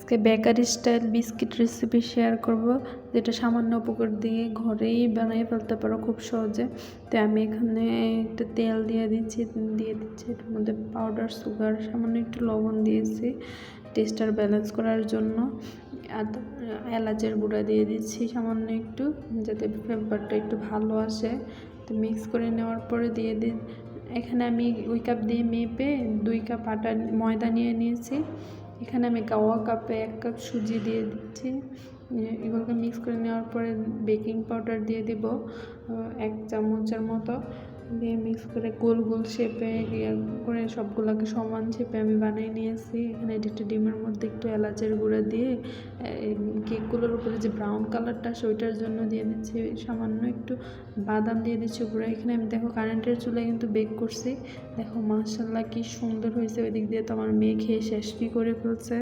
আজকে bakery style biscuit recipe share করব, যেটা সামান্য উপকরণ দিয়ে ঘরেই বানিয়ে ফেলতে পারো খুব সহজে। তো আমি এখানে একটা তেল দিয়ে দিচ্ছি এটার মধ্যে পাউডার সুগার, সামান্য একটু লবণ দিয়েছি টেস্টার ব্যালেন্স করার জন্য। আর এলাচের গুঁড়া দিয়ে দিচ্ছি সামান্য একটু, যাতে ফ্লেভারটা একটু ভালো আসে। তো মিক্স করে নেওয়ার পরে দিয়ে দিই, এখানে আমি ওই কাপ দিয়ে মেপে 2 কাপ ময়দা নিয়ে নিয়েছি। এখানে আমি গাওয়া কাপে 1 কাপ সুজি দিয়ে দিচ্ছি। এগুলোকে মিক্স করে নেওয়ার পরে বেকিং পাউডার দিয়ে দিব 1 চামচের মতো, দিয়ে মিক্স করে গোল গোল শেপে করে সবগুলোকে সমান শেপে আমি বানিয়ে নিয়েছি। এখানে একটা ডিমের মধ্যে একটু এলাচের গুঁড়া দিয়ে কেকগুলোর উপরে যে ব্রাউন কালারটা আসে ওইটার জন্য দিয়ে দিচ্ছি সামান্য একটু বাদাম দিয়ে দিচ্ছি উপরে। এখানে আমি দেখো কারেন্টের চুলায় কিন্তু বেক করছি, দেখো মাশাআল্লাহ কি সুন্দর হয়েছে। ওই দিক দিয়ে তো আমার মেয়ে খেয়ে শেষ করে ফেলছে।